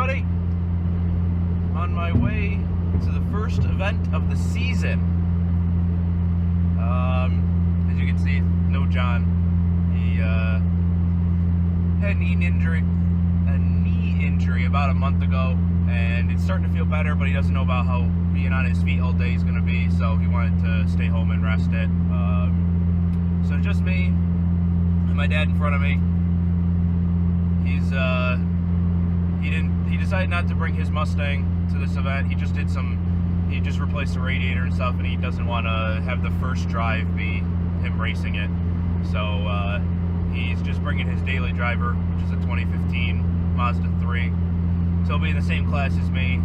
everybody. On my way to the first event of the season. As you can see, no John. He had a knee injury about a month ago, and it's starting to feel better, but he doesn't know about how being on his feet all day is going to be, so he wanted to stay home and rest it. So just me and my dad in front of me. He decided not to bring his Mustang to this event. He just replaced the radiator and stuff, and he doesn't want to have the first drive be him racing it. So he's just bringing his daily driver, which is a 2015 Mazda 3. So he'll be in the same class as me.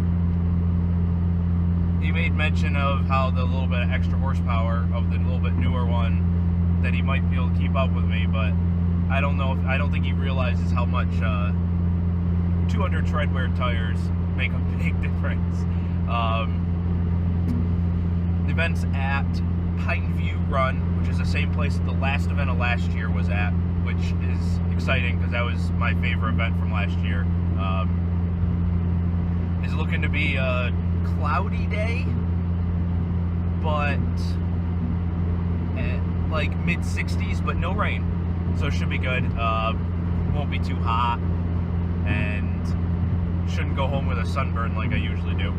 He made mention of how the little bit of extra horsepower of the little bit newer one, that he might be able to keep up with me, but I don't think he realizes how much 200 treadwear tires make a big difference. The event's at Pineview Run, which is the same place that the last event of last year was at, which is exciting because that was my favorite event from last year. It's looking to be a cloudy day, but like mid-60s, but no rain, so it should be good. Won't be too hot, and shouldn't go home with a sunburn like I usually do.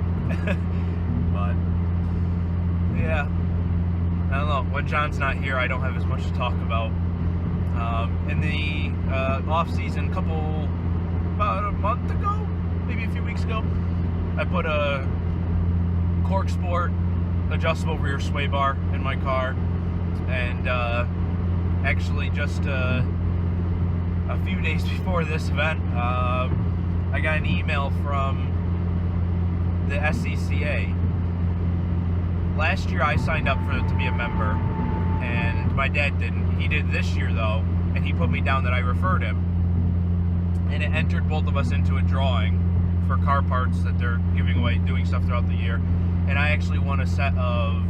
But yeah, I don't know, when John's not here I don't have as much to talk about. In the off season, about a month ago, maybe a few weeks ago, I put a Cork Sport adjustable rear sway bar in my car, and actually just a few days before this event, I got an email from the SCCA. Last year I signed up to be a member, and my dad didn't. He did this year though, and he put me down that I referred him, and it entered both of us into a drawing for car parts that they're giving away, doing stuff throughout the year. And I actually won a set of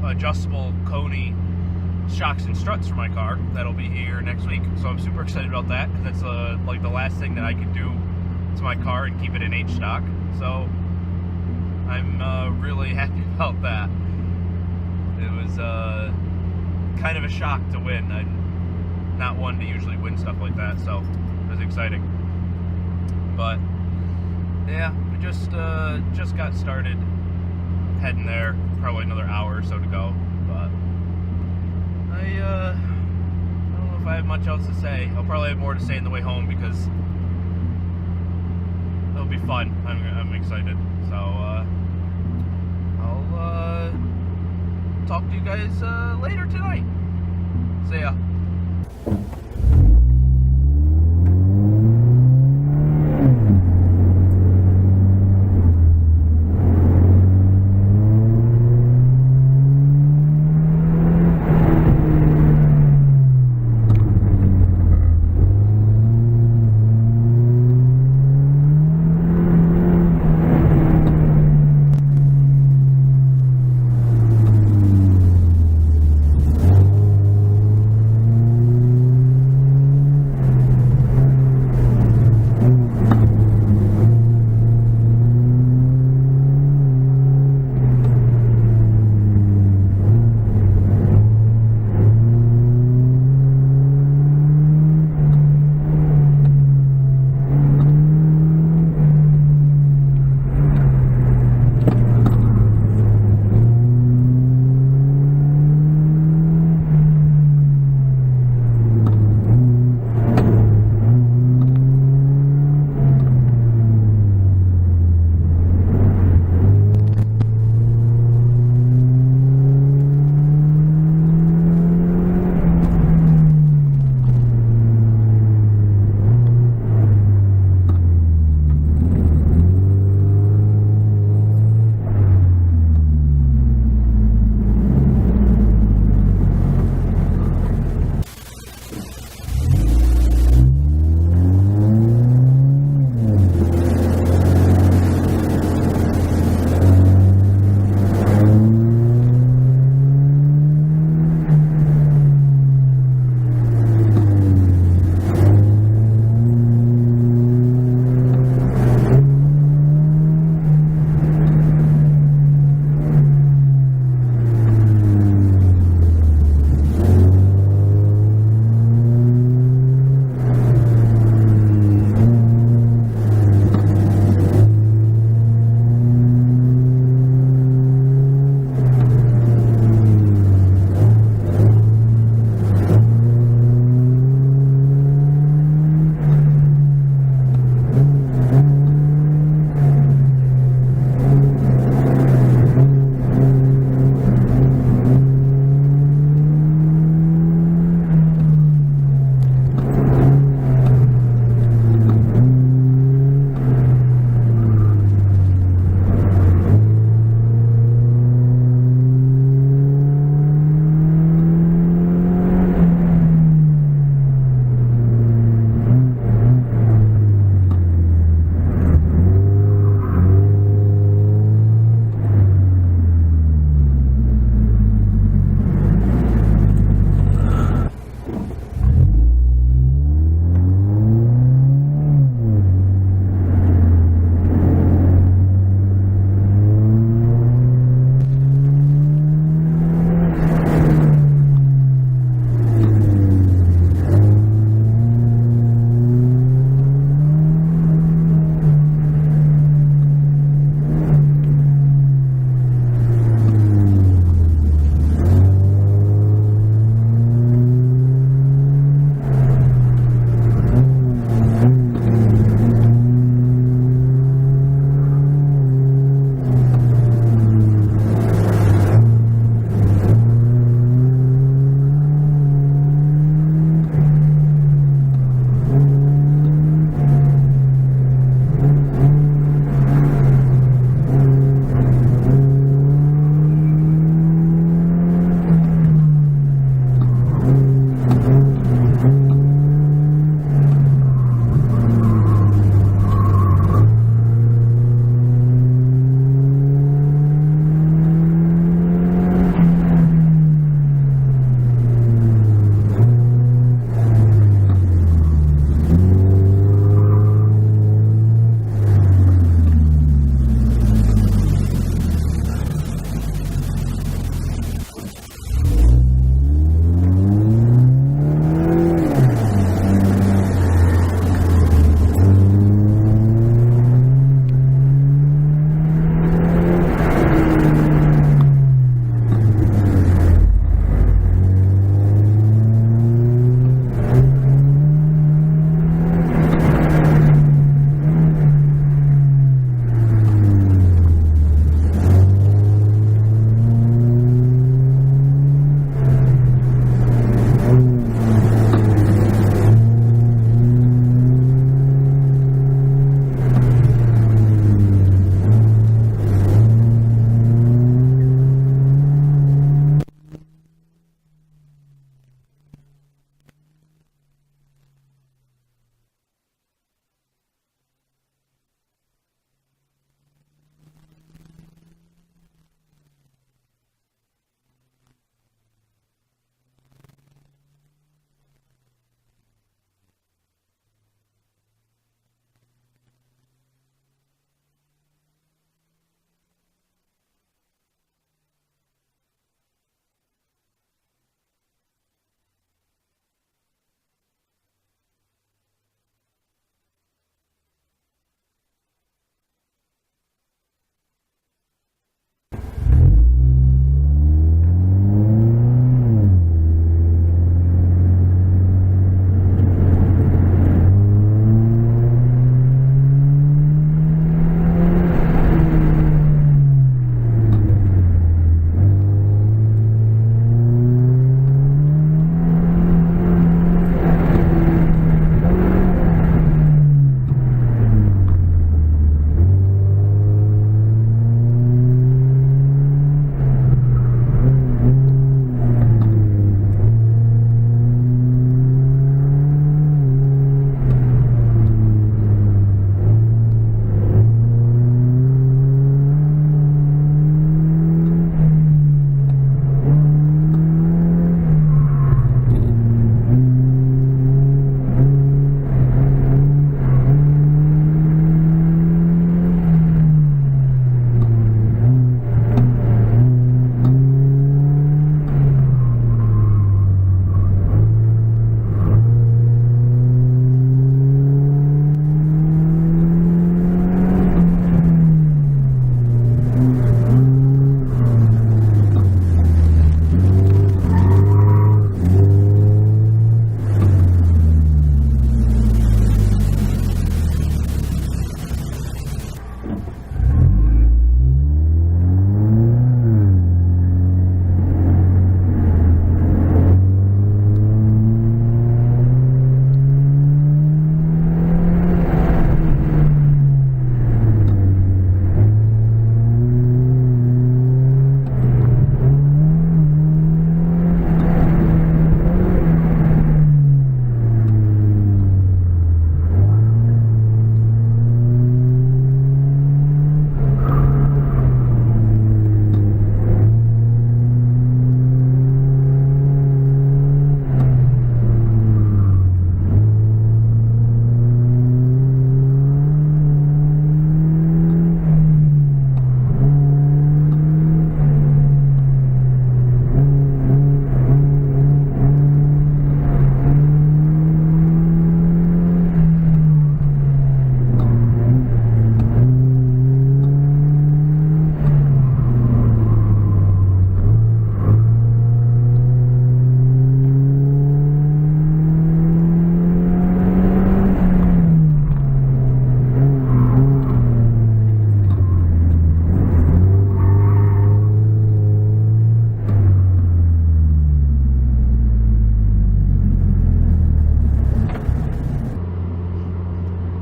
adjustable Coney shocks and struts for my car that'll be here next week, so I'm super excited about that, because that's like the last thing that I could do to my car and keep it in H-stock. So I'm really happy about that. It was kind of a shock to win. I'm not one to usually win stuff like that, so it was exciting. But yeah, we just got started, heading there. Probably another hour or so to go, but I don't know if I have much else to say. I'll probably have more to say on the way home, because it'll be fun. I'm excited. So I'll talk to you guys later tonight. See ya.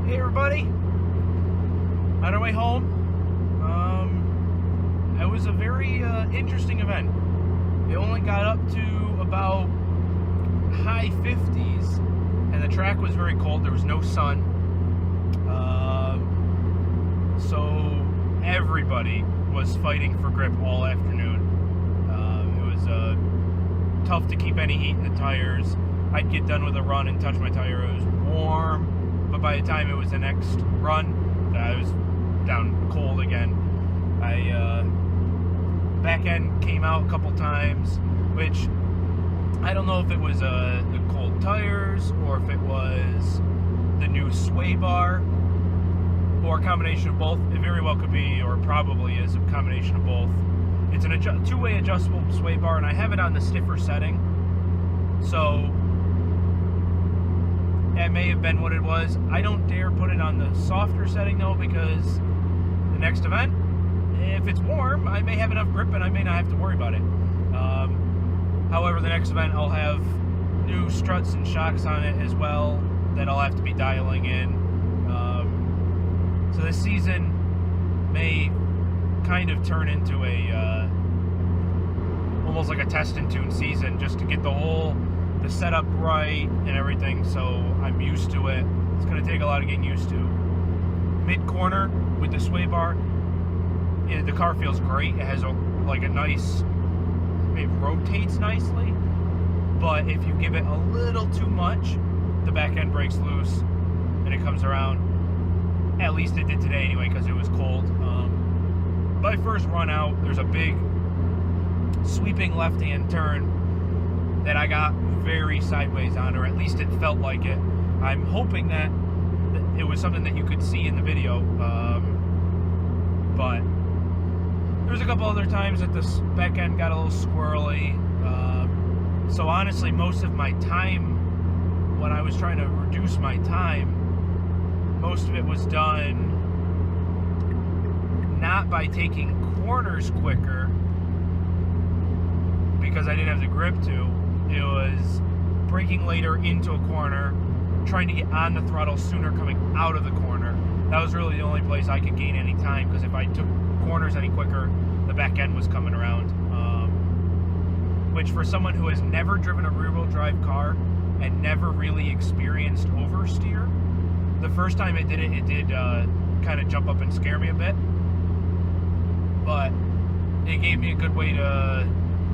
Hey everybody, on our way home. It was a very interesting event. It only got up to about high 50s, and the track was very cold. There was no sun, so everybody was fighting for grip all afternoon. It was tough to keep any heat in the tires. I'd get done with a run and touch my tire. It was warm. But by the time it was the next run, I was down cold again. Back end came out a couple times, which I don't know if it was the cold tires or if it was the new sway bar or a combination of both. It very well could be, or probably is, a combination of both. It's a two-way adjustable sway bar, and I have it on the stiffer setting, so that may have been what it was. I don't dare put it on the softer setting though, because the next event, if it's warm, I may have enough grip and I may not have to worry about it. However, the next event I'll have new struts and shocks on it as well that I'll have to be dialing in. So this season may kind of turn into a almost like a test and tune season, just to get the setup right and everything, so I'm used to it. It's going to take a lot of getting used to. Mid-corner with the sway bar, the car feels great. It has a nice, it rotates nicely, but if you give it a little too much, the back end breaks loose and it comes around. At least it did today anyway, because it was cold. My first run out, there's a big sweeping left-hand turn that I got very sideways on, or at least it felt like it. I'm hoping that it was something that you could see in the video, but there's a couple other times that this back end got a little squirrely. So honestly, most of my time, when I was trying to reduce my time, most of it was done not by taking corners quicker, because I didn't have the grip to. It was braking later into a corner, trying to get on the throttle sooner coming out of the corner. That was really the only place I could gain any time, because if I took corners any quicker, the back end was coming around. Which, for someone who has never driven a rear-wheel drive car and never really experienced oversteer, the first time it did kind of jump up and scare me a bit. But it gave me a good way to,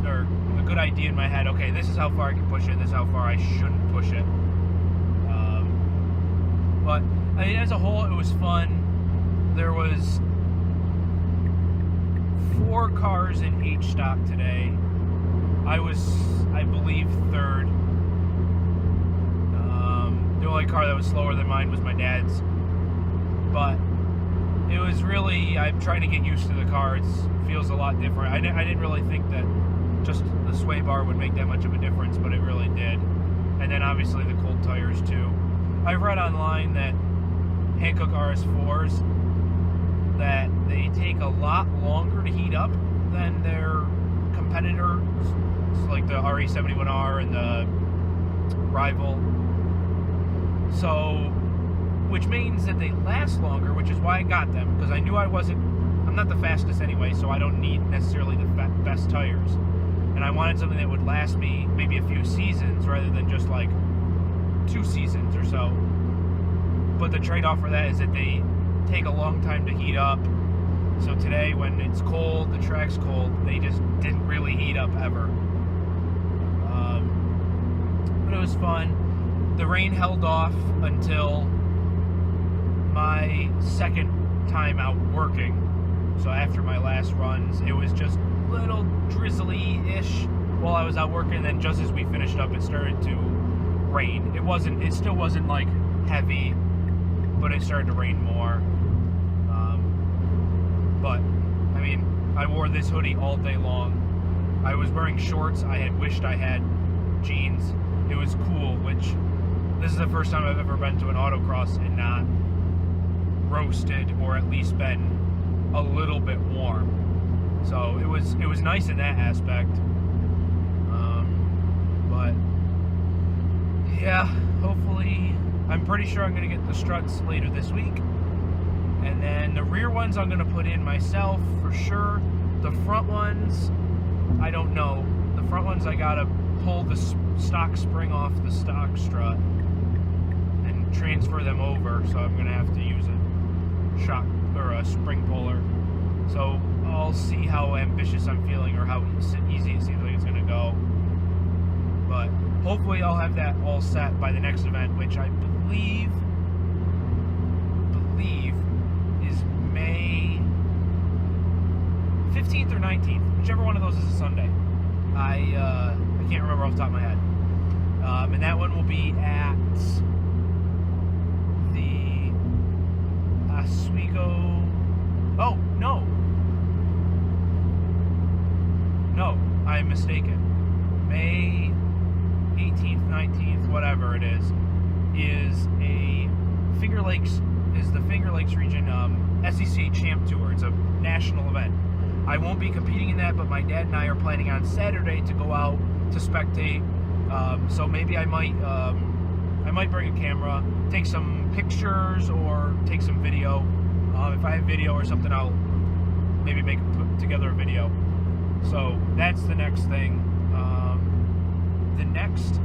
or a good idea in my head. Okay, this is how far I can push it. This is how far I shouldn't push it. But I mean, as a whole, it was fun. There was 4 cars in H-Stock today. I was, I believe, third. The only car that was slower than mine was my dad's. But it was really, I'm trying to get used to the car. It feels a lot different. I didn't really think that just the sway bar would make that much of a difference, but it really did. And then obviously the cold tires too. I've read online that Hankook RS4s, that they take a lot longer to heat up than their competitors, like the RE71R and the Rival. So, which means that they last longer, which is why I got them, because I knew I'm not the fastest anyway, so I don't need necessarily the best tires. And I wanted something that would last me maybe a few seasons rather than just like 2 seasons or so. But the trade-off for that is that they take a long time to heat up. So today, when it's cold, the track's cold, they just didn't really heat up ever. But it was fun. The rain held off until my second time out working. So after my last runs, it was just a little drizzly-ish while I was out working. And then just as we finished up, it started to rain. It still wasn't like heavy, but it started to rain more. But, I mean, I wore this hoodie all day long. I was wearing shorts. I had wished I had jeans. It was cool, which this is the first time I've ever been to an autocross and not roasted, or at least been a little bit warm. So it was nice in that aspect. But yeah, hopefully I'm pretty sure I'm going to get the struts later this week. And then the rear ones I'm going to put in myself for sure. The front ones, I don't know. The front ones I got to pull the stock spring off the stock strut and transfer them over. So I'm going to have to use a shock or a spring puller. So I'll see how ambitious I'm feeling or how easy it seems like it's going to go. But hopefully I'll have that all set by the next event, which I believe is May 15th or 19th, whichever one of those is a Sunday. I can't remember off the top of my head. And that one will be at the Oswego. Oh, no, I'm mistaken. May 18th, 19th, whatever it is a Finger Lakes, is the Finger Lakes region SEC Champ Tour. It's a national event. I won't be competing in that, but my dad and I are planning on Saturday to go out to spectate. So maybe I might bring a camera, take some pictures or take some video. If I have video or something, I'll maybe put together a video. So that's the next thing. The next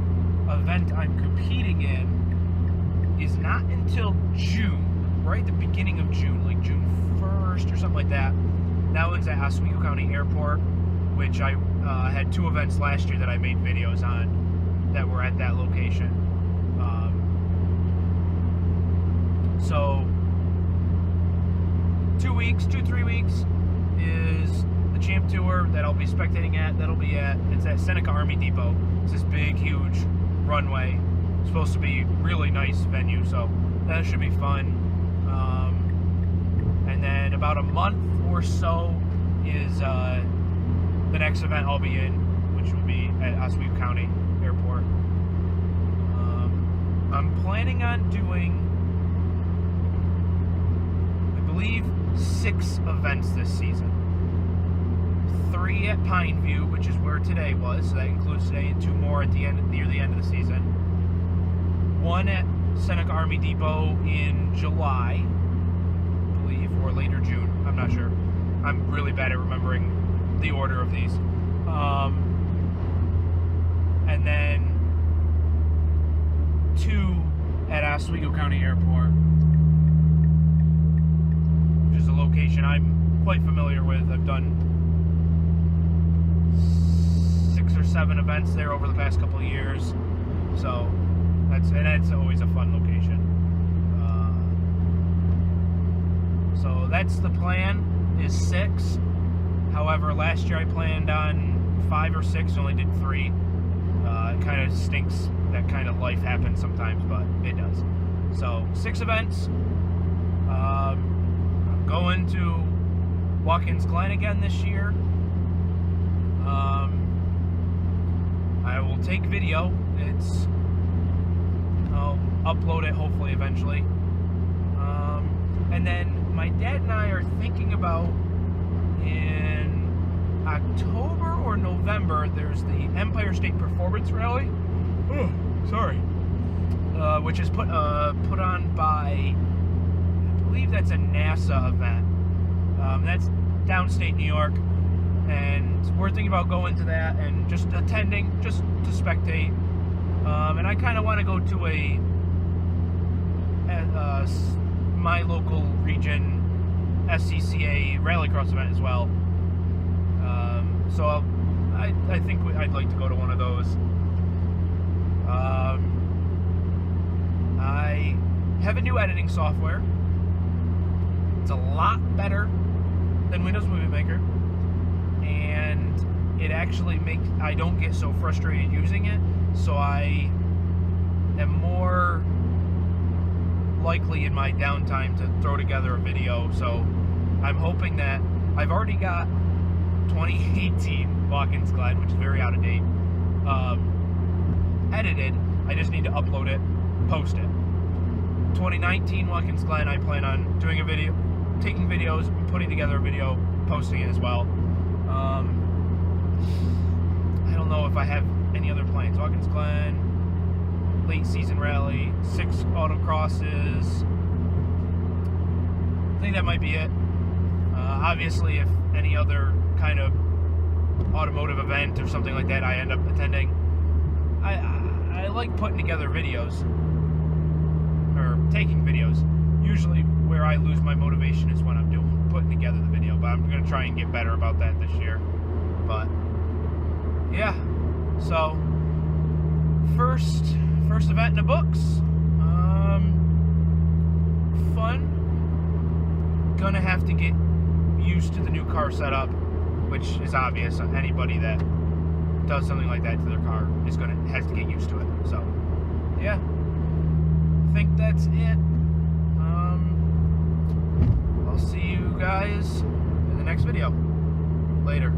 event I'm competing in is not until June, right at the beginning of June, like June 1st or something like that. That one's at Oswego County Airport, which I had 2 events last year that I made videos on that were at that location. So 2-3 weeks is the Champ Tour that I'll be spectating at. It's at Seneca Army Depot. It's this big, huge runway. It's supposed to be really nice venue, so that should be fun. And then about a month or so is the next event I'll be in, which will be at Oswego County Airport. I'm planning on doing, I believe, 6 events this season. 3 at Pineview, which is where today was, so that includes today, and 2 more at near the end of the season. 1 at Seneca Army Depot in July, I believe, or later June. I'm not sure. I'm really bad at remembering the order of these. And then 2 at Oswego County Airport, which is a location I'm quite familiar with. I've done 6 or 7 events there over the past couple of years, so that's always a fun location. So that's the plan, is 6. However, last year I planned on 5 or 6, only did 3. It kind of stinks that kind of life happens sometimes, but it does. So 6 events. I'm going to Watkins Glen again this year. I will take video. I'll upload it hopefully eventually. And then my dad and I are thinking about, in October or November, there's the Empire State Performance Rally. Oh, sorry. Which is put on by, I believe that's a NASA event. That's downstate New York, and we're thinking about going to that and just attending, just to spectate. And I kind of want to go to my local region SCCA rallycross event as well. So I think I'd like to go to one of those. I have a new editing software. It's a lot better than Windows Movie Maker, and it actually makes, I don't get so frustrated using it, so I am more likely in my downtime to throw together a video. So I'm hoping that I've already got 2018 Watkins Glen, which is very out of date, edited. I just need to upload it, post it. 2019 Watkins Glen, I plan on doing a video, taking videos, putting together a video, posting it as well. I don't know if I have any other plans. Watkins Glen, late season rally, 6 autocrosses. I think that might be it. Obviously, if any other kind of automotive event or something like that I end up attending, I like putting together videos, or taking videos. Usually where I lose my motivation is when I'm putting together the video, but I'm going to try and get better about that this year. But yeah, so first event in the books. Fun. Gonna have to get used to the new car setup, which is obvious. Anybody that does something like that to their car has to get used to it. So yeah, I think that's it. I'll see you guys in the next video. Later.